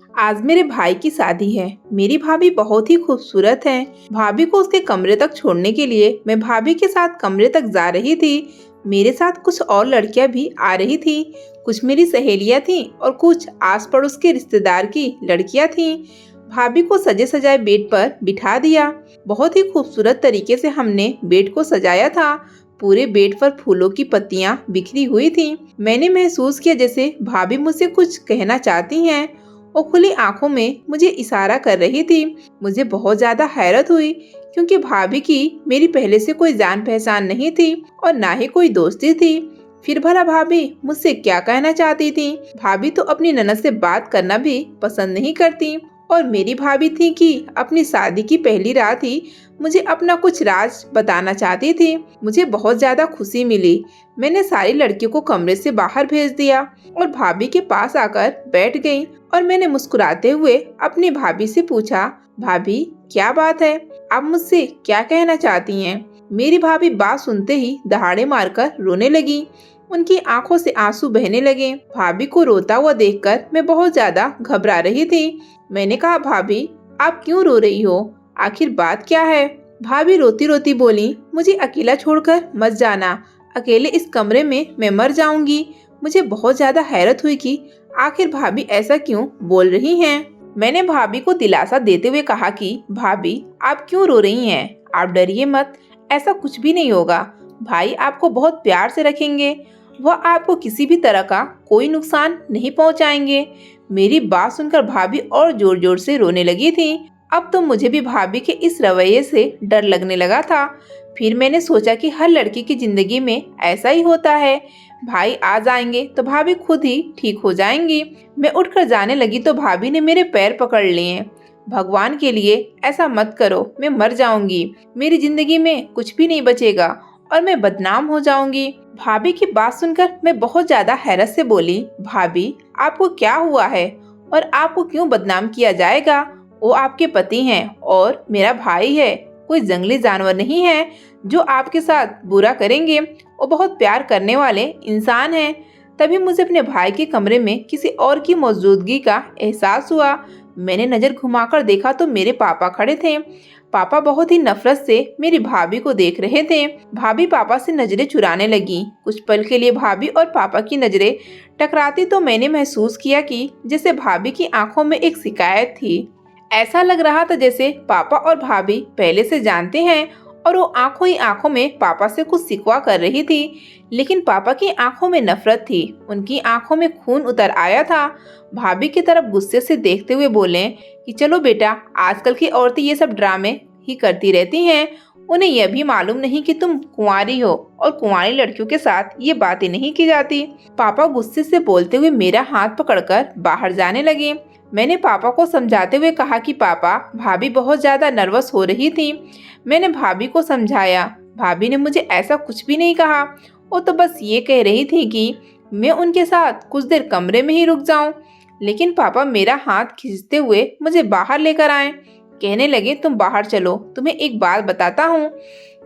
आज मेरे भाई की शादी है। मेरी भाभी बहुत ही खूबसूरत है। भाभी को उसके कमरे तक छोड़ने के लिए मैं भाभी के साथ कमरे तक जा रही थी। मेरे साथ कुछ और लड़कियां भी आ रही थी। कुछ मेरी सहेलियां थीं और कुछ आस पड़ोस के रिश्तेदार की लड़कियां थीं। भाभी को सजे सजाए बेड पर बिठा दिया। बहुत ही खूबसूरत तरीके से हमने बेड को सजाया था। पूरे बेड पर फूलों की पत्तियां बिखरी हुई थीं। मैंने महसूस किया जैसे भाभी मुझसे कुछ कहना चाहती हैं। वो खुली आंखों में मुझे इशारा कर रही थी। मुझे बहुत ज्यादा हैरत हुई क्योंकि भाभी की मेरी पहले से कोई जान पहचान नहीं थी और ना ही कोई दोस्ती थी। फिर भला भाभी मुझसे क्या कहना चाहती थी? भाभी तो अपनी ननद से बात करना भी पसंद नहीं करती और मेरी भाभी थी कि अपनी शादी की पहली रात ही मुझे अपना कुछ राज बताना चाहती थी। मुझे बहुत ज्यादा खुशी मिली। मैंने सारी लड़कियों को कमरे से बाहर भेज दिया और भाभी के पास आकर बैठ गई और मैंने मुस्कुराते हुए अपनी भाभी से पूछा, भाभी क्या बात है? आप मुझसे क्या कहना चाहती हैं? मेरी भाभी बात सुनते ही दहाड़े मारकर रोने लगी। उनकी आंखों से आंसू बहने लगे। भाभी को रोता हुआ देखकर मैं बहुत ज्यादा घबरा रही थी। मैंने कहा, भाभी आप क्यों रो रही हो? आखिर बात क्या है? भाभी रोती रोती बोली, मुझे अकेला छोड़कर मत जाना। अकेले इस कमरे में मैं मर जाऊंगी। मुझे बहुत ज्यादा हैरत हुई कि आखिर भाभी ऐसा क्यों बोल रही हैं। मैंने भाभी को दिलासा देते हुए कहा कि भाभी आप क्यों रो रही हैं? आप डरिए मत, ऐसा कुछ भी नहीं होगा। भाई आपको बहुत प्यार से रखेंगे। वह आपको किसी भी तरह का कोई नुकसान नहीं पहुंचाएंगे। मेरी बात सुनकर भाभी और जोर जोर से रोने लगी थी। अब तो मुझे भी भाभी के इस रवैये से डर लगने लगा था। फिर मैंने सोचा कि हर लड़की की जिंदगी में ऐसा ही होता है। भाई आ जाएंगे तो भाभी खुद ही ठीक हो जाएंगी। मैं उठकर जाने लगी तो भाभी ने मेरे पैर पकड़ लिए। भगवान के लिए ऐसा मत करो, मैं मर जाऊंगी। मेरी जिंदगी में कुछ भी नहीं बचेगा और मैं बदनाम हो जाऊंगी। भाभी की बात सुनकर मैं बहुत ज्यादा हैरत से बोली, भाभी आपको क्या हुआ है और आपको क्यों बदनाम किया जाएगा? वो आपके पति हैं और मेरा भाई है। कोई जंगली जानवर नहीं है जो आपके साथ बुरा करेंगे। वो बहुत प्यार करने वाले इंसान हैं। तभी मुझे अपने भाई के कमरे में किसी और की मौजूदगी का एहसास हुआ। मैंने नजर घुमाकर देखा तो मेरे पापा खड़े थे। पापा बहुत ही नफरत से मेरी भाभी को देख रहे थे। भाभी पापा से नजरें चुराने लगी। कुछ पल के लिए भाभी और पापा की नजरें टकराती तो मैंने महसूस किया कि जैसे भाभी की आंखों में एक शिकायत थी। ऐसा लग रहा था जैसे पापा और भाभी पहले से जानते हैं और वो आंखों ही आंखों में पापा से कुछ शिकवा कर रही थी। लेकिन पापा की आंखों में नफरत थी। उनकी आंखों में खून उतर आया था। भाभी की तरफ गुस्से से देखते हुए बोले कि चलो बेटा, आजकल की औरतें ये सब ड्रामे ही करती रहती हैं। उन्हें यह भी मालूम नहीं कि तुम कुंवारी हो और कुंवारी लड़कियों के साथ ये बातें नहीं की जाती। पापा गुस्से से बोलते हुए मेरा हाथ पकड़कर बाहर जाने लगे। मैंने पापा को समझाते हुए कहा कि पापा, भाभी बहुत ज्यादा नर्वस हो रही थी। मैंने भाभी को समझाया। भाभी ने मुझे ऐसा कुछ भी नहीं कहा। वो तो बस ये कह रही थी कि मैं उनके साथ कुछ देर कमरे में ही रुक जाऊं। लेकिन पापा मेरा हाथ खींचते हुए मुझे बाहर लेकर आए। कहने लगे, तुम बाहर चलो, तुम्हें एक बात बताता हूँ।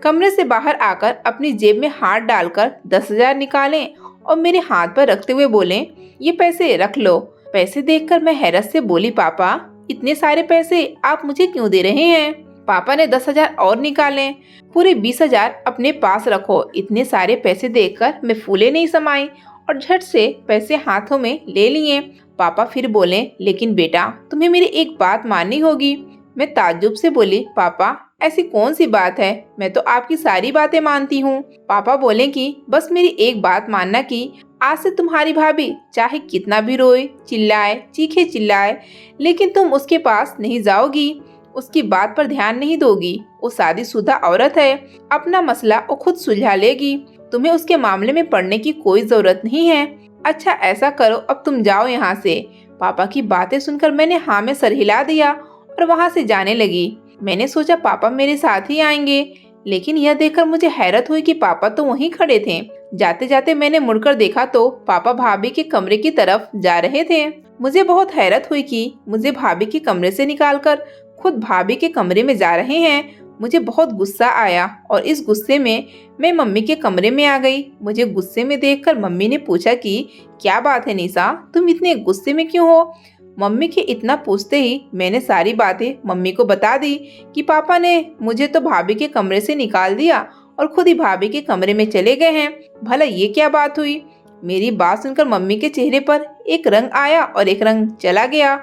कमरे से बाहर आकर अपनी जेब में हाथ डालकर 10,000 निकालें और मेरे हाथ पर रखते हुए बोले, ये पैसे रख लो। पैसे देखकर मैं हैरत से बोली, पापा इतने सारे पैसे आप मुझे क्यों दे रहे हैं? पापा ने 10,000 और निकाले। पूरे 20,000 अपने पास रखो। इतने सारे पैसे देखकर मैं फूले नहीं समाई और झट से पैसे हाथों में ले लिए। पापा फिर बोले, लेकिन बेटा तुम्हें मेरी एक बात माननी होगी। मैं ताज्जुब से बोली, पापा ऐसी कौन सी बात है? मैं तो आपकी सारी बातें मानती हूँ। पापा बोले कि बस मेरी एक बात मानना कि आज से तुम्हारी भाभी चाहे कितना भी रोए, चिल्लाए, चीखे चिल्लाए, लेकिन तुम उसके पास नहीं जाओगी, उसकी बात पर ध्यान नहीं दोगी। वो शादीशुदा औरत है, अपना मसला वो खुद सुलझा लेगी। तुम्हें उसके मामले में पड़ने की कोई जरूरत नहीं है। अच्छा ऐसा करो, अब तुम जाओ यहाँ से। पापा की बातें सुनकर मैंने हाँ में सर हिला दिया और वहाँ से जाने लगी। मैंने सोचा पापा मेरे साथ ही आएंगे, लेकिन यह देखकर मुझे हैरत हुई कि पापा तो वहीं खड़े थे। जाते जाते मैंने मुड़कर देखा तो पापा भाभी के कमरे की तरफ जा रहे थे। मुझे बहुत हैरत हुई कि मुझे भाभी के कमरे से निकालकर खुद भाभी के कमरे में जा रहे हैं। मुझे बहुत गुस्सा आया और इस गुस्से में मैं मम्मी के कमरे में आ गई। मुझे गुस्से में देखकर मम्मी ने पूछा कि क्या बात है निशा, तुम इतने गुस्से में क्यों हो? मम्मी के इतना पूछते ही मैंने सारी बातें मम्मी को बता दी कि पापा ने मुझे तो भाभी के कमरे से निकाल दिया और खुद ही भाभी के कमरे में चले गए हैं। भला ये क्या बात हुई? मेरी बात सुनकर मम्मी के चेहरे पर एक रंग आया और एक रंग चला गया।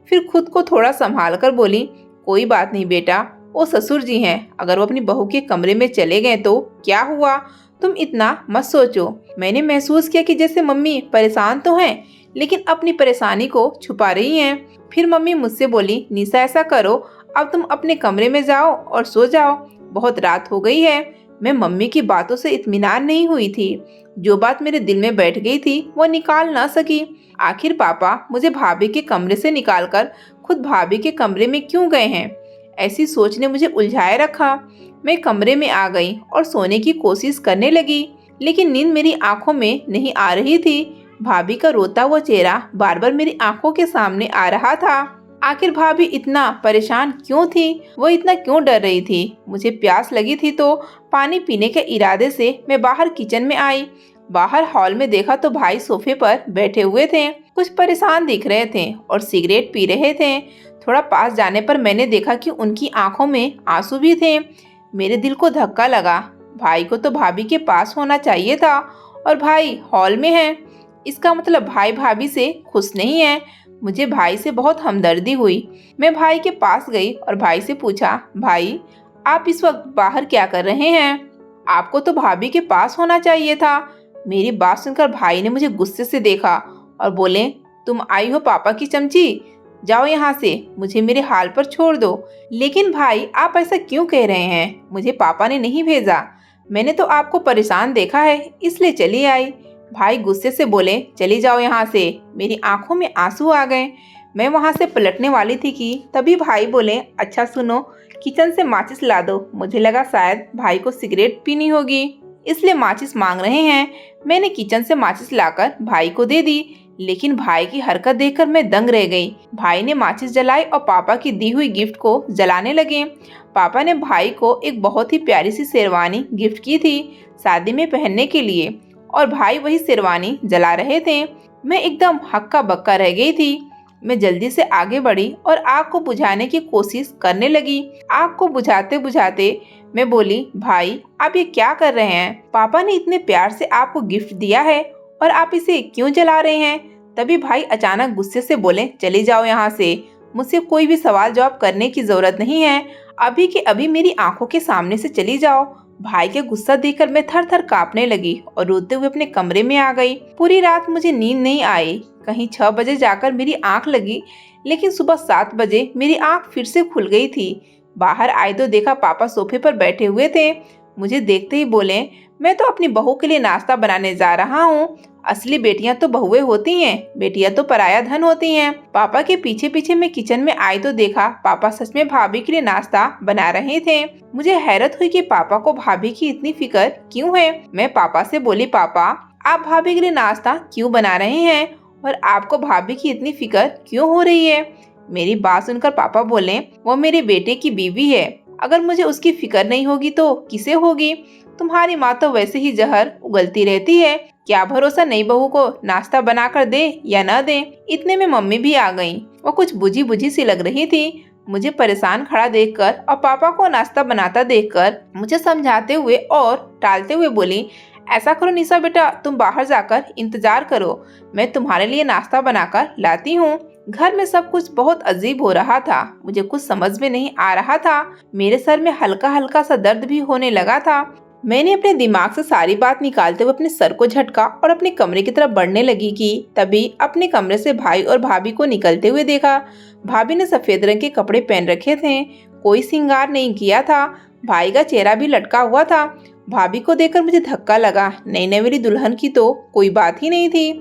फिर खुद को थोड़ा संभाल कर बोली, कोई बात नहीं बेटा, वो ससुर जी हैं, अगर वो अपनी बहू के कमरे में चले गए तो क्या हुआ, तुम इतना मत सोचो। मैंने महसूस किया कि जैसे मम्मी परेशान तो हैं लेकिन अपनी परेशानी को छुपा रही हैं। फिर मम्मी मुझसे बोली, निशा ऐसा करो, अब तुम अपने कमरे में जाओ और सो जाओ, बहुत रात हो गई है। मैं मम्मी की बातों से इत्मीनान नहीं हुई थी। जो बात मेरे दिल में बैठ गई थी वो निकाल ना सकी। आखिर पापा मुझे भाभी के कमरे से निकालकर खुद भाभी के कमरे में क्यों गए हैं? ऐसी सोच ने मुझे उलझाए रखा। मैं कमरे में आ गई और सोने की कोशिश करने लगी, लेकिन नींद मेरी आंखों में नहीं आ रही थी। भाभी का रोता हुआ चेहरा बार बार मेरी आंखों के सामने आ रहा था। आखिर भाभी इतना परेशान क्यों थी? वो इतना क्यों डर रही थी? मुझे प्यास लगी थी तो पानी पीने के इरादे से मैं बाहर किचन में आई। बाहर हॉल में देखा तो भाई सोफे पर बैठे हुए थे, कुछ परेशान दिख रहे थे और सिगरेट पी रहे थे। थोड़ा पास जाने पर मैंने देखा कि उनकी आंखों में आंसू भी थे। मेरे दिल को धक्का लगा। भाई को तो भाभी के पास होना चाहिए था और भाई हॉल में है। इसका मतलब भाई भाभी से खुश नहीं है। मुझे भाई से बहुत हमदर्दी हुई। मैं भाई के पास गई और भाई से पूछा, भाई आप इस वक्त बाहर क्या कर रहे हैं? आपको तो भाभी के पास होना चाहिए था। मेरी बात सुनकर भाई ने मुझे गुस्से से देखा और बोले, तुम आई हो पापा की चमची, जाओ यहाँ से, मुझे मेरे हाल पर छोड़ दो। लेकिन भाई आप ऐसा क्यों कह रहे हैं? मुझे पापा ने नहीं भेजा, मैंने तो आपको परेशान देखा है इसलिए चली आई। भाई गुस्से से बोले, चली जाओ यहाँ से। मेरी आंखों में आंसू आ गए। मैं वहाँ से पलटने वाली थी कि तभी भाई बोले, अच्छा सुनो, किचन से माचिस ला दो। मुझे लगा शायद भाई को सिगरेट पीनी होगी इसलिए माचिस मांग रहे हैं। मैंने किचन से माचिस लाकर भाई को दे दी, लेकिन भाई की हरकत देखकर मैं दंग रह गई। भाई ने माचिस जलाई और पापा की दी हुई गिफ्ट को जलाने लगे। पापा ने भाई को एक बहुत ही प्यारी सी शेरवानी गिफ्ट की थी शादी में पहनने के लिए और भाई वही शेरवानी जला रहे थे। मैं एकदम हक्का बक्का रह गई थी। मैं जल्दी से आगे बढ़ी और आग को बुझाने की कोशिश करने लगी। आग को बुझाते बुझाते मैं बोली, भाई आप ये क्या कर रहे हैं? पापा ने इतने प्यार से आपको गिफ्ट दिया है और आप इसे क्यों जला रहे हैं? तभी भाई अचानक गुस्से से बोले, चले जाओ यहाँ से, मुझसे कोई भी सवाल जवाब करने की जरूरत नहीं है, अभी के अभी मेरी आंखों के सामने से चली जाओ। भाई के गुस्सा देखकर मैं थर थर कांपने लगी और रोते हुए अपने कमरे में आ गई। पूरी रात मुझे नींद नहीं आई। कहीं 6 बजे जाकर मेरी आंख लगी, लेकिन सुबह 7 बजे मेरी आंख फिर से खुल गई थी। बाहर आए तो देखा पापा सोफे पर बैठे हुए थे। मुझे देखते ही बोले, मैं तो अपनी बहू के लिए नाश्ता बनाने जा रहा हूँ। असली बेटियां तो बहुएं होती हैं, बेटियां तो पराया धन होती हैं। पापा के पीछे पीछे मैं किचन में आई तो देखा पापा सच में भाभी के लिए नाश्ता बना रहे थे। मुझे हैरत हुई कि पापा को भाभी की इतनी फिक्र क्यों है। मैं पापा से बोली, पापा आप भाभी के लिए नाश्ता क्यों बना रहे हैं और आपको भाभी की इतनी फिक्र क्यों हो रही है? मेरी बात सुनकर पापा बोले, वो मेरे बेटे की बीवी है, अगर मुझे उसकी फिक्र नहीं होगी तो किसे होगी? तुम्हारी माँ तो वैसे ही जहर उगलती रहती है, क्या भरोसा नई बहू को नाश्ता बनाकर दे या न दे। इतने में मम्मी भी आ गईं। वो कुछ बुझी बुझी सी लग रही थी। मुझे परेशान खड़ा देखकर और पापा को नाश्ता बनाता देखकर मुझे समझाते हुए और टालते हुए बोली, ऐसा करो निशा बेटा, तुम बाहर जाकर इंतजार करो, मैं तुम्हारे लिए नाश्ता बनाकर लाती हूँ। घर में सब कुछ बहुत अजीब हो रहा था। मुझे कुछ समझ में नहीं आ रहा था। मेरे सर में हल्का हल्का सा दर्द भी होने लगा था। मैंने अपने दिमाग से सारी बात निकालते हुए अपने सर को झटका और अपने कमरे की तरफ बढ़ने लगी कि तभी अपने कमरे से भाई और भाभी को निकलते हुए देखा। भाभी ने सफेद रंग के कपड़े पहन रखे थे, कोई श्रृंगार नहीं किया था। भाई का चेहरा भी लटका हुआ था। भाभी को देखकर मुझे धक्का लगा। नई नवेली दुल्हन की तो कोई बात ही नहीं थी।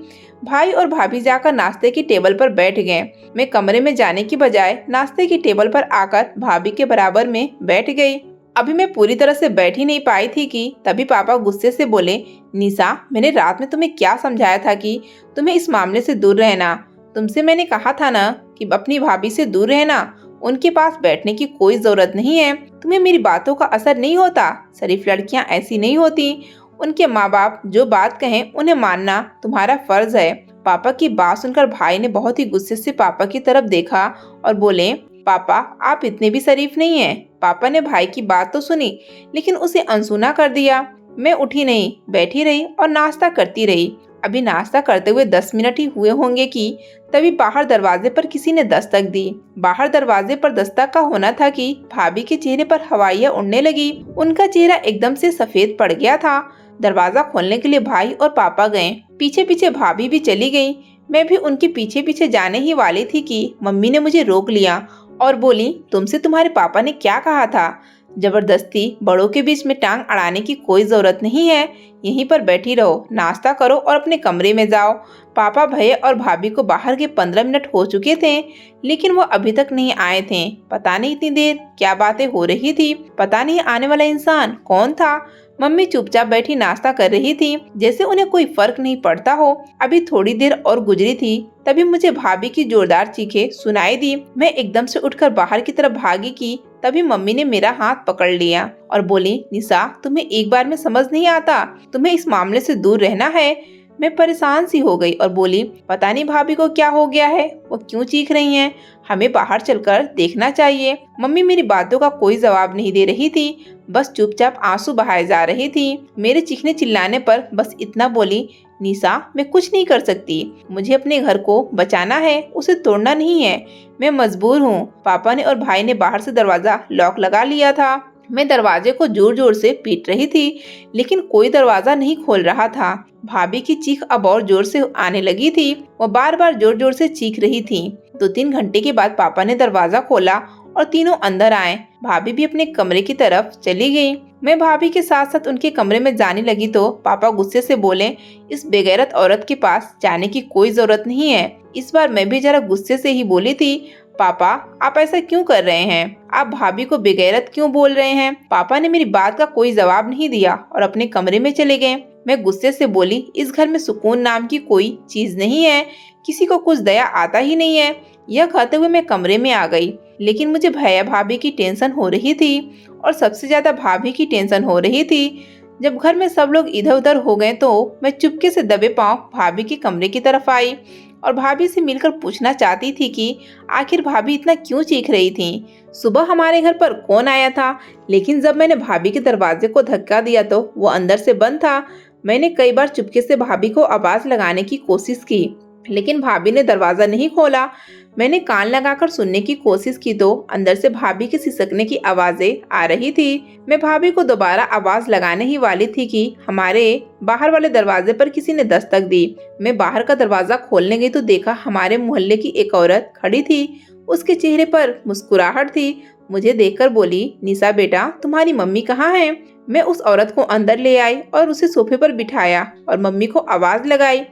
भाई और भाभी जाकर नाश्ते की टेबल पर बैठ गए। मैं कमरे में जाने की बजाय नाश्ते की टेबल पर आकर भाभी के बराबर में बैठ गई। अभी मैं पूरी तरह से बैठ ही नहीं पाई थी कि तभी पापा गुस्से से बोले, निशा मैंने रात में तुम्हें क्या समझाया था कि तुम्हें इस मामले से दूर रहना। तुमसे मैंने कहा था ना कि अपनी भाभी से दूर रहना, उनके पास बैठने की कोई जरूरत नहीं है। तुम्हें मेरी बातों का असर नहीं होता। शरीफ लड़कियां ऐसी नहीं होती। उनके माँ बाप जो बात कहें उन्हें मानना तुम्हारा फर्ज है। पापा की बात सुनकर भाई ने बहुत ही गुस्से से पापा की तरफ देखा और बोले, पापा आप इतने भी शरीफ नहीं हैं। पापा ने भाई की बात तो सुनी लेकिन उसे अनसुना कर दिया। मैं उठी नहीं, बैठी रही और नाश्ता करती रही। अभी नाश्ता करते हुए 10 मिनट ही हुए होंगे कि तभी बाहर दरवाजे पर किसी ने दस्तक दी। बाहर दरवाजे पर दस्तक का होना था कि भाभी के चेहरे पर हवाइयाँ उड़ने लगी। उनका चेहरा एकदम से सफेद पड़ गया था। दरवाजा खोलने के लिए भाई और पापा गए। पीछे पीछे भाभी भी चली गई। मैं भी उनके पीछे पीछे जाने ही वाली थी कि मम्मी ने मुझे रोक लिया और बोली, तुमसे तुम्हारे पापा ने क्या कहा था? जबरदस्ती बड़ों के बीच में टांग अड़ाने की कोई जरूरत नहीं है। यहीं पर बैठी रहो, नाश्ता करो और अपने कमरे में जाओ। पापा, भैया और भाभी को बाहर के 15 मिनट हो चुके थे लेकिन वो अभी तक नहीं आए थे। पता नहीं इतनी देर क्या बातें हो रही थी। पता नहीं आने वाला इंसान कौन था। मम्मी चुपचाप बैठी नाश्ता कर रही थी, जैसे उन्हें कोई फर्क नहीं पड़ता हो। अभी थोड़ी देर और गुजरी थी, तभी मुझे भाभी की जोरदार चीखें सुनाई दी। मैं एकदम से उठकर बाहर की तरफ भागी कि तभी मम्मी ने मेरा हाथ पकड़ लिया और बोली, निशा तुम्हें एक बार में समझ नहीं आता, तुम्हें इस मामले से दूर रहना है। मैं परेशान सी हो गई और बोली, पता नहीं भाभी को क्या हो गया है, वो क्यों चीख रही हैं? हमें बाहर चलकर देखना चाहिए। मम्मी मेरी बातों का कोई जवाब नहीं दे रही थी, बस चुपचाप आंसू बहाए जा रही थी। मेरे चीखने चिल्लाने पर बस इतना बोली, निशा मैं कुछ नहीं कर सकती, मुझे अपने घर को बचाना है, उसे तोड़ना नहीं है। मैं मजबूर हूँ। पापा ने और भाई ने बाहर से दरवाजा लॉक लगा लिया था। मैं दरवाजे को जोर जोर से पीट रही थी लेकिन कोई दरवाजा नहीं खोल रहा था। भाभी की चीख अब और जोर से आने लगी थी। वो बार बार जोर जोर से चीख रही थी। 2-3 घंटे के बाद पापा ने दरवाजा खोला और तीनों अंदर आए। भाभी भी अपने कमरे की तरफ चली गई। मैं भाभी के साथ साथ उनके कमरे में जाने लगी तो पापा गुस्से से बोले, इस बेगैरत औरत के पास जाने की कोई जरूरत नहीं है। इस बार मैं भी जरा गुस्से से ही बोली थी, पापा आप ऐसा क्यों कर रहे हैं? आप भाभी को बेगैरत क्यों बोल रहे हैं? पापा ने मेरी बात का कोई जवाब नहीं दिया और अपने कमरे में चले गए। मैं गुस्से से बोली, इस घर में सुकून नाम की कोई चीज नहीं है, किसी को कुछ दया आता ही नहीं है। यह कहते हुए मैं कमरे में आ गई, लेकिन मुझे भैया भाभी की टेंशन हो रही थी और सबसे ज्यादा भाभी की टेंशन हो रही थी। जब घर में सब लोग इधर उधर हो गए तो मैं चुपके से दबे पांव भाभी के कमरे की तरफ आई और भाभी से मिलकर पूछना चाहती थी कि आखिर भाभी इतना क्यों चीख रही थी। सुबह हमारे घर पर कौन आया था, लेकिन जब मैंने भाभी के दरवाजे को धक्का दिया तो वो अंदर से बंद था। मैंने कई बार चुपके से भाभी को आवाज लगाने की कोशिश की लेकिन भाभी ने दरवाजा नहीं खोला। मैंने कान लगाकर सुनने की कोशिश की तो अंदर से भाभी के सिसकने की आवाजें आ रही थी। मैं भाभी को दोबारा आवाज लगाने ही वाली थी कि हमारे बाहर वाले दरवाजे पर किसी ने दस्तक दी। मैं बाहर का दरवाजा खोलने गई तो देखा हमारे मोहल्ले की एक औरत खड़ी थी। उसके चेहरे पर मुस्कुराहट थी। मुझे देखकर बोली, निशा बेटा तुम्हारी मम्मी कहाँ है? मैं उस औरत को अंदर ले आई और उसे सोफे पर बिठाया और मम्मी को आवाज लगाई।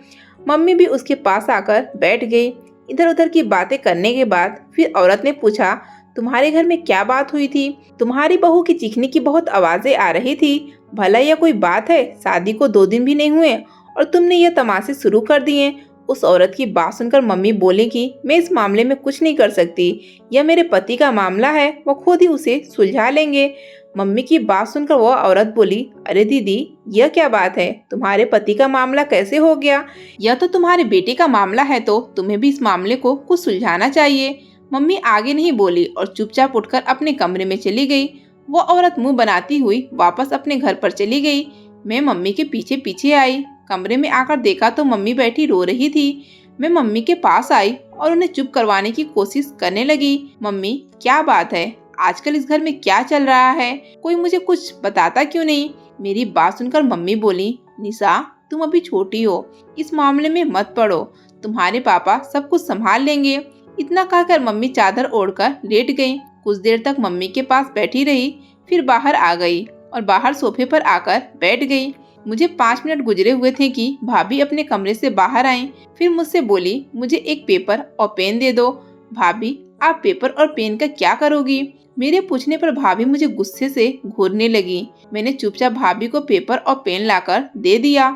मम्मी भी उसके पास आकर बैठ गई। इधर उधर की बातें करने के बाद फिर औरत ने पूछा, तुम्हारे घर में क्या बात हुई थी? तुम्हारी बहू की चीखने की बहुत आवाजें आ रही थी। भला यह कोई बात है? शादी को 2 दिन भी नहीं हुए और तुमने ये तमाशे शुरू कर दिए। उस औरत की बात सुनकर मम्मी बोली कि मैं इस मामले में कुछ नहीं कर सकती, यह मेरे पति का मामला है, वो खुद ही उसे सुलझा लेंगे। मम्मी की बात सुनकर वो औरत बोली, अरे दीदी यह क्या बात है? तुम्हारे पति का मामला कैसे हो गया? यह तो तुम्हारे बेटे का मामला है, तो तुम्हें भी इस मामले को कुछ सुलझाना चाहिए। मम्मी आगे नहीं बोली और चुपचाप उठकर अपने कमरे में चली गई। वो औरत मुंह बनाती हुई वापस अपने घर पर चली गई। मैं मम्मी के पीछे पीछे आई। कमरे में आकर देखा तो मम्मी बैठी रो रही थी। मैं मम्मी के पास आई और उन्हें चुप करवाने की कोशिश करने लगी। मम्मी क्या बात है? आजकल इस घर में क्या चल रहा है? कोई मुझे कुछ बताता क्यों नहीं? मेरी बात सुनकर मम्मी बोली, निशा तुम अभी छोटी हो, इस मामले में मत पड़ो, तुम्हारे पापा सब कुछ संभाल लेंगे। इतना कहकर मम्मी चादर ओढ़कर लेट गई। कुछ देर तक मम्मी के पास बैठी रही, फिर बाहर आ गई और बाहर सोफे पर आकर बैठ गई। मुझे 5 मिनट गुजरे हुए थे कि भाभी अपने कमरे से बाहर आई। फिर मुझसे बोली, मुझे एक पेपर और पेन दे दो। भाभी आप पेपर और पेन का क्या करोगी? मेरे पूछने पर भाभी मुझे गुस्से से घूरने लगी। मैंने चुपचाप भाभी को पेपर और पेन लाकर दे दिया।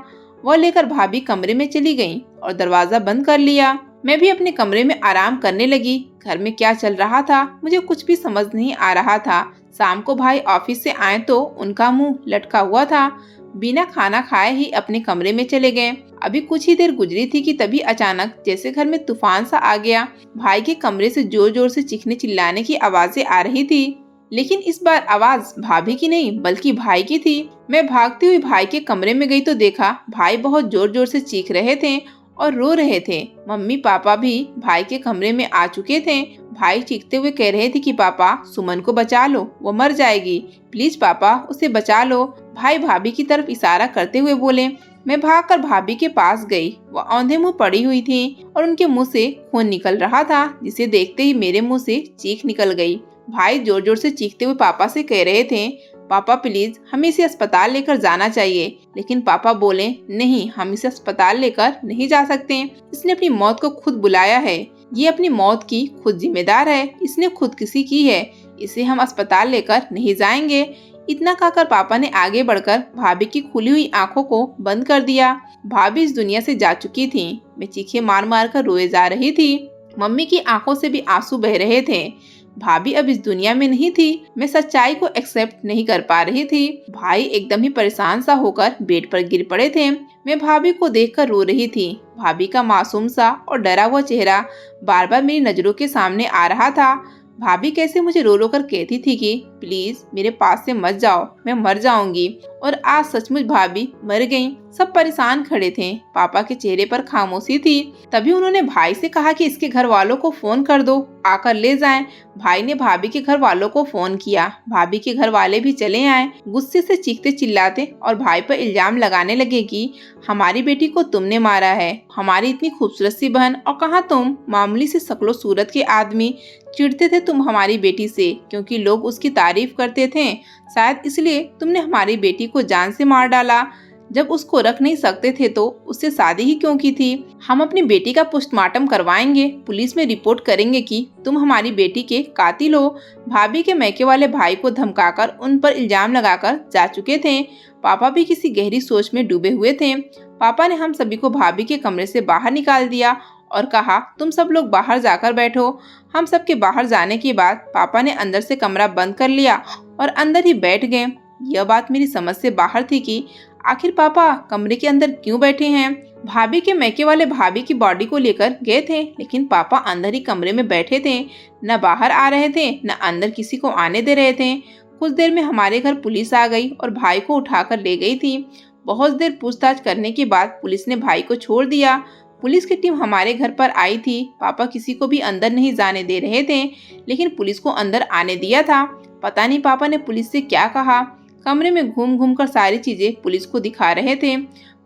वह लेकर भाभी कमरे में चली गई और दरवाजा बंद कर लिया। मैं भी अपने कमरे में आराम करने लगी। घर में क्या चल रहा था मुझे कुछ भी समझ नहीं आ रहा था। शाम को भाई ऑफिस से आए तो उनका मुंह लटका हुआ था। बिना खाना खाए ही अपने कमरे में चले गए। अभी कुछ ही देर गुजरी थी कि तभी अचानक जैसे घर में तूफान सा आ गया। भाई के कमरे से जोर जोर से चीखने चिल्लाने की आवाजें आ रही थी, लेकिन इस बार आवाज भाभी की नहीं बल्कि भाई की थी। मैं भागती हुई भाई के कमरे में गई तो देखा भाई बहुत जोर जोर से चीख रहे थे और रो रहे थे। मम्मी पापा भी भाई के कमरे में आ चुके थे। भाई चीखते हुए कह रहे थे कि पापा सुमन को बचा लो, वो मर जाएगी, प्लीज पापा उसे बचा लो। भाई भाभी की तरफ इशारा करते हुए बोले। मैं भागकर भाभी के पास गई। वो औंधे मुंह पड़ी हुई थी और उनके मुंह से खून निकल रहा था, जिसे देखते ही मेरे मुंह से चीख निकल गई। भाई जोर जोर से चीखते हुए पापा से कह रहे थे, पापा प्लीज हमें इसे अस्पताल लेकर जाना चाहिए। लेकिन पापा बोले, नहीं, हम इसे अस्पताल लेकर नहीं जा सकते। इसने अपनी मौत को खुद बुलाया है, ये अपनी मौत की खुद जिम्मेदार है, इसने खुदकुशी की है, इसे हम अस्पताल लेकर नहीं जाएंगे। इतना कहकर पापा ने आगे बढ़कर भाभी की खुली हुई आंखों को बंद कर दिया। भाभी इस दुनिया से जा चुकी थी। मैं चीखे मार मार कर रोए जा रही थी। मम्मी की आंखों से भी आंसू बह रहे थे। भाभी अब इस दुनिया में नहीं थी। मैं सच्चाई को एक्सेप्ट नहीं कर पा रही थी। भाई एकदम ही परेशान सा होकर बेड पर गिर पड़े थे। मैं भाभी को देखकर रो रही थी। भाभी का मासूम सा और डरा हुआ चेहरा बार बार मेरी नजरों के सामने आ रहा था। भाभी कैसे मुझे रो रो कर कहती थी कि प्लीज मेरे पास से मत जाओ, मैं मर जाऊंगी। और आज सचमुच भाभी मर गईं। सब परेशान खड़े थे। पापा के चेहरे पर खामोशी थी। तभी उन्होंने भाई से कहा कि इसके घर वालों को फोन कर दो, आकर ले जाएं। भाई ने भाभी के घर वालों को फोन किया। भाभी के घर वाले भी चले आए। गुस्से से चीखते चिल्लाते और भाई पर इल्जाम लगाने लगे कि हमारी बेटी को तुमने मारा है, हमारी इतनी खूबसूरत सी बहन, और कहाँ तुम मामूली से शक्लो सूरत के आदमी चिढ़ते थे तुम हमारी बेटी से क्योंकि लोग उसकी तारीफ करते थे। शायद इसलिए तुमने हमारी बेटी को जान से मार डाला। जब उसको रख नहीं सकते थे तो उससे शादी ही क्यों की थी? हम अपनी बेटी का पोस्टमार्टम करवाएंगे, पुलिस में रिपोर्ट करेंगे कि तुम हमारी बेटी के कातिल हो। भाभी के मैके वाले भाई को धमकाकर उन पर इल्जाम लगाकर जा चुके थे। पापा भी किसी गहरी सोच में डूबे हुए थे। पापा ने हम सभी को भाभी के कमरे से बाहर निकाल दिया और कहा, तुम सब लोग बाहर जाकर बैठो। हम सबके बाहर जाने के बाद पापा ने अंदर से कमरा बंद कर लिया और अंदर ही बैठ गए। यह बात मेरी समझ से बाहर थी कि आखिर पापा कमरे के अंदर क्यों बैठे हैं। भाभी के मैके वाले भाभी की बॉडी को लेकर गए थे, लेकिन पापा अंदर ही कमरे में बैठे थे, न बाहर आ रहे थे न अंदर किसी को आने दे रहे थे। कुछ देर में हमारे घर पुलिस आ गई और भाई को उठाकर ले गई थी। बहुत देर पूछताछ करने के बाद पुलिस ने भाई को छोड़ दिया। पुलिस की टीम हमारे घर पर आई थी। पापा किसी को भी अंदर नहीं जाने दे रहे थे, लेकिन पुलिस को अंदर आने दिया था। पता नहीं पापा ने पुलिस से क्या कहा। कमरे में घूम घूम कर सारी चीजें पुलिस को दिखा रहे थे।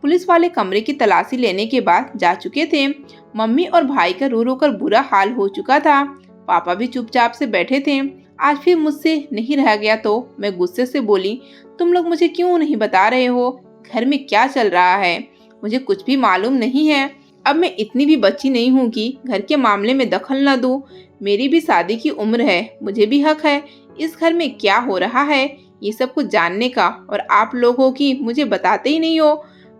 पुलिस वाले कमरे की तलाशी लेने के बाद जा चुके थे। मम्मी और भाई का रो रो कर बुरा हाल हो चुका था। पापा भी चुपचाप से बैठे थे। आज फिर मुझसे नहीं रह गया तो मैं गुस्से से बोली, तुम लोग मुझे क्यों नहीं बता रहे हो घर में क्या चल रहा है? मुझे कुछ भी मालूम नहीं है। अब मैं इतनी भी बच्ची नहीं हूँ कि घर के मामले में दखल न दूं। मेरी भी शादी की उम्र है, मुझे भी हक है इस घर में क्या हो रहा है ये सब कुछ जानने का, और आप लोग हो कि मुझे बताते ही नहीं हो।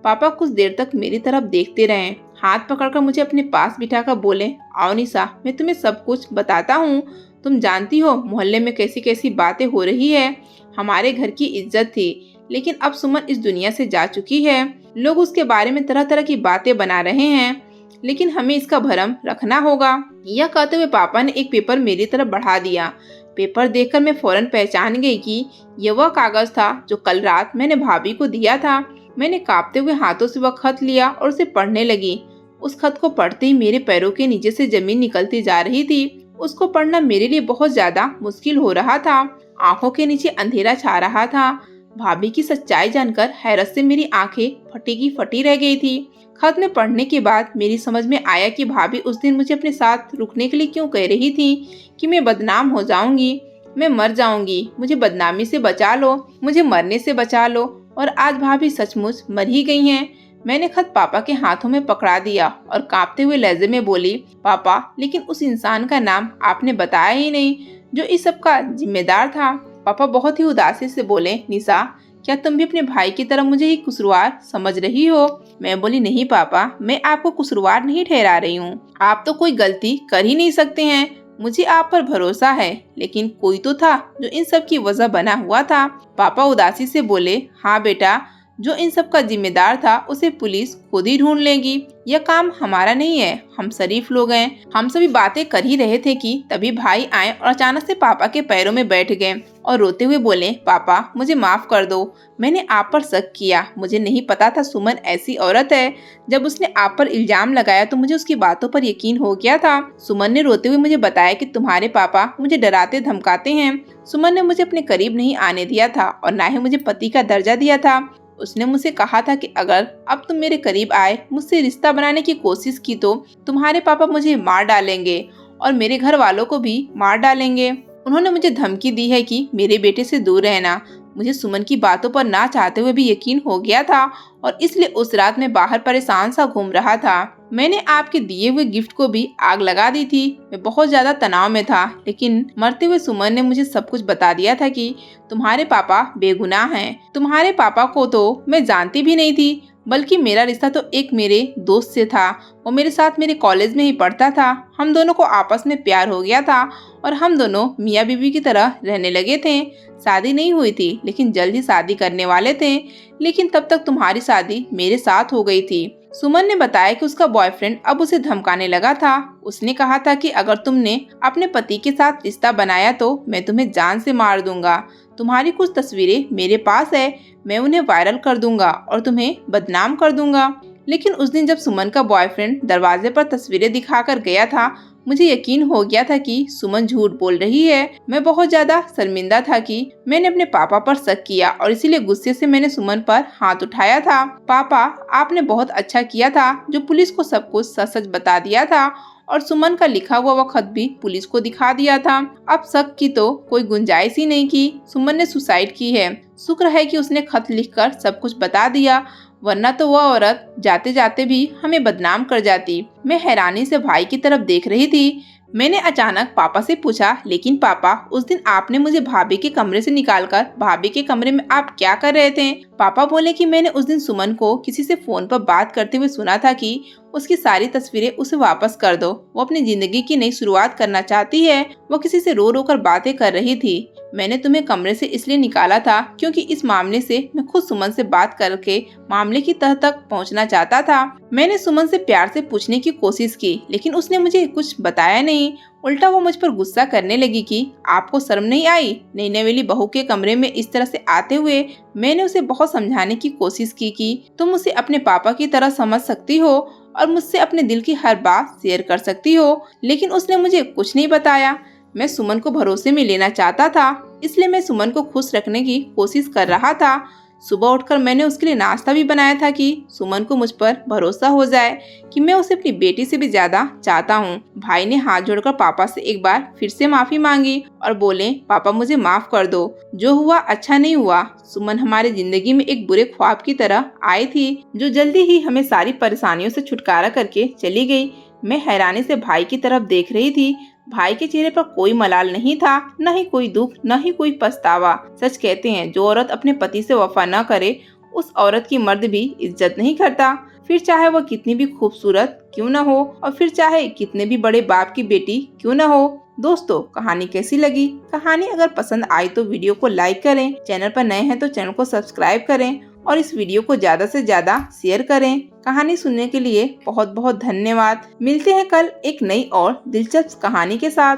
पापा कुछ देर तक मेरी तरफ देखते रहे। हाथ पकड़कर मुझे अपने पास बिठाकर बोले, आओ निशा, मैं तुम्हें सब कुछ बताता हूँ। तुम जानती हो मोहल्ले में कैसी कैसी बातें हो रही है। हमारे घर की इज्जत थी, लेकिन अब सुमन इस दुनिया से जा चुकी है। लोग उसके बारे में तरह तरह की बातें बना रहे हैं, लेकिन हमें इसका भरम रखना होगा। यह कहते हुए पापा ने एक पेपर मेरी तरफ बढ़ा दिया। पेपर देखकर मैं फौरन पहचान गई कि यह वह कागज था जो कल रात मैंने भाभी को दिया था। मैंने कांपते हुए हाथों से वह खत लिया और उसे पढ़ने लगी। उस खत को पढ़ते ही मेरे पैरों के नीचे से जमीन निकलती जा रही थी। उसको पढ़ना मेरे लिए बहुत ज्यादा मुश्किल हो रहा था। आंखों के नीचे अंधेरा छा रहा था। भाभी की सच्चाई जानकर हैरत से मेरी आंखें फटी की फटी रह गई थी। खत में पढ़ने के बाद मेरी समझ में आया कि भाभी उस दिन मुझे अपने साथ रुकने के लिए क्यों कह रही थी कि मैं बदनाम हो जाऊंगी, मैं मर जाऊंगी, मुझे बदनामी से बचा लो, मुझे मरने से बचा लो। और आज भाभी सचमुच मर ही गई हैं। मैंने खत पापा के हाथों में पकड़ा दिया और कांपते हुए लहजे में बोली, पापा, लेकिन उस इंसान का नाम आपने बताया ही नहीं जो इस सब का जिम्मेदार था। पापा बहुत ही उदासी से बोले, निशा, क्या तुम भी अपने भाई की तरह मुझे ही कसूरवार समझ रही हो? मैं बोली, नहीं पापा, मैं आपको कसूरवार नहीं ठहरा रही हूँ। आप तो कोई गलती कर ही नहीं सकते हैं। मुझे आप पर भरोसा है, लेकिन कोई तो था जो इन सब की वजह बना हुआ था। पापा उदासी से बोले, हाँ बेटा, जो इन सब का जिम्मेदार था उसे पुलिस खुद ही ढूंढ लेगी। यह काम हमारा नहीं है, हम शरीफ लोग हैं। हम सभी बातें कर ही रहे थे कि तभी भाई आए और अचानक से पापा के पैरों में बैठ गए और रोते हुए बोले, पापा मुझे माफ कर दो, मैंने आप पर शक किया, मुझे नहीं पता था सुमन ऐसी औरत है। जब उसने आप पर इल्जाम लगाया तो मुझे उसकी बातों पर यकीन हो गया था। सुमन ने रोते हुए मुझे बताया कि तुम्हारे पापा मुझे डराते धमकाते हैं। सुमन ने मुझे अपने करीब नहीं आने दिया था और ना ही मुझे पति का दर्जा दिया था। उसने मुझसे कहा था कि अगर अब तुम मेरे करीब आए, मुझसे रिश्ता बनाने की कोशिश की तो तुम्हारे पापा मुझे मार डालेंगे और मेरे घर वालों को भी मार डालेंगे। उन्होंने मुझे धमकी दी है कि मेरे बेटे से दूर रहना। मुझे सुमन की बातों पर ना चाहते हुए भी यकीन हो गया था और इसलिए उस रात मैं बाहर परेशान सा घूम रहा था। मैंने आपके दिए हुए गिफ्ट को भी आग लगा दी थी। मैं बहुत ज्यादा तनाव में था, लेकिन मरते हुए सुमन ने मुझे सब कुछ बता दिया था कि तुम्हारे पापा बेगुनाह हैं। तुम्हारे पापा को तो मैं जानती भी नहीं थी, बल्कि मेरा रिश्ता तो एक मेरे दोस्त से था। वो मेरे साथ मेरे कॉलेज में ही पढ़ता था। हम दोनों को आपस में प्यार हो गया था और हम दोनों मियाँ बीवी की तरह रहने लगे थे। शादी नहीं हुई थी, लेकिन जल्द ही शादी करने वाले थे। लेकिन तब तक तुम्हारी शादी मेरे साथ हो गई थी। सुमन ने बताया कि उसका बॉयफ्रेंड अब उसे धमकाने लगा था। उसने कहा था कि अगर तुमने अपने पति के साथ रिश्ता बनाया तो मैं तुम्हें जान से मार दूंगा। तुम्हारी कुछ तस्वीरें मेरे पास है, मैं उन्हें वायरल कर दूंगा और तुम्हें बदनाम कर दूंगा। लेकिन उस दिन जब सुमन का बॉयफ्रेंड दरवाजे पर तस्वीरें दिखाकर गया था, मुझे यकीन हो गया था कि सुमन झूठ बोल रही है। मैं बहुत ज्यादा शर्मिंदा था कि मैंने अपने पापा पर शक किया और इसीलिए गुस्से से मैंने सुमन पर हाथ उठाया था। पापा, आपने बहुत अच्छा किया था जो पुलिस को सब कुछ सच सच बता दिया था और सुमन का लिखा हुआ वह खत भी पुलिस को दिखा दिया था। अब शक की तो कोई गुंजाइश ही नहीं की। सुमन ने सुसाइड की है। शुक्र है कि उसने खत लिखकर सब कुछ बता दिया, वरना तो वह औरत जाते जाते भी हमें बदनाम कर जाती। मैं हैरानी से भाई की तरफ देख रही थी। मैंने अचानक पापा से पूछा, लेकिन पापा, उस दिन आपने मुझे भाभी के कमरे से निकालकर भाभी के कमरे में आप क्या कर रहे थे? पापा बोले कि मैंने उस दिन सुमन को किसी से फोन पर बात करते हुए सुना था कि उसकी सारी तस्वीरें उसे वापस कर दो। वो अपनी जिंदगी की नई शुरुआत करना चाहती है। वो किसी से रो रो कर बातें कर रही थी। मैंने तुम्हें कमरे से इसलिए निकाला था क्योंकि इस मामले से मैं खुद सुमन से बात करके मामले की तह तक पहुंचना चाहता था। मैंने सुमन से प्यार से पूछने की कोशिश की, लेकिन उसने मुझे कुछ बताया नहीं। उल्टा वो मुझ पर गुस्सा करने लगी कि आपको शर्म नहीं आई नई नवेली बहू के कमरे में इस तरह से आते हुए। मैंने उसे बहुत समझाने की कोशिश की कि तुम उसे अपने पापा की तरह समझ सकती हो और मुझसे अपने दिल की हर बात शेयर कर सकती हो, लेकिन उसने मुझे कुछ नहीं बताया। मैं सुमन को भरोसे में लेना चाहता था, इसलिए मैं सुमन को खुश रखने की कोशिश कर रहा था। सुबह उठकर मैंने उसके लिए नाश्ता भी बनाया था कि सुमन को मुझ पर भरोसा हो जाए कि मैं उसे अपनी बेटी से भी ज्यादा चाहता हूँ। भाई ने हाथ जोड़कर पापा से एक बार फिर से माफी मांगी और बोले, पापा मुझे माफ कर दो, जो हुआ अच्छा नहीं हुआ। सुमन हमारी जिंदगी में एक बुरे ख्वाब की तरह आई थी, जो जल्दी ही हमें सारी परेशानियों से छुटकारा करके चली गई। मैं हैरानी से भाई की तरफ देख रही थी। भाई के चेहरे पर कोई मलाल नहीं था, न ही कोई दुख, न ही कोई पछतावा। सच कहते हैं, जो औरत अपने पति से वफा न करे उस औरत की मर्द भी इज्जत नहीं करता, फिर चाहे वह कितनी भी खूबसूरत क्यों न हो और फिर चाहे कितने भी बड़े बाप की बेटी क्यों न हो। दोस्तों, कहानी कैसी लगी? कहानी अगर पसंद आई तो वीडियो को लाइक करें, चैनल पर नए हैं तो चैनल को सब्सक्राइब करें और इस वीडियो को ज्यादा से ज्यादा शेयर करें। कहानी सुनने के लिए बहुत बहुत धन्यवाद। मिलते हैं कल एक नई और दिलचस्प कहानी के साथ।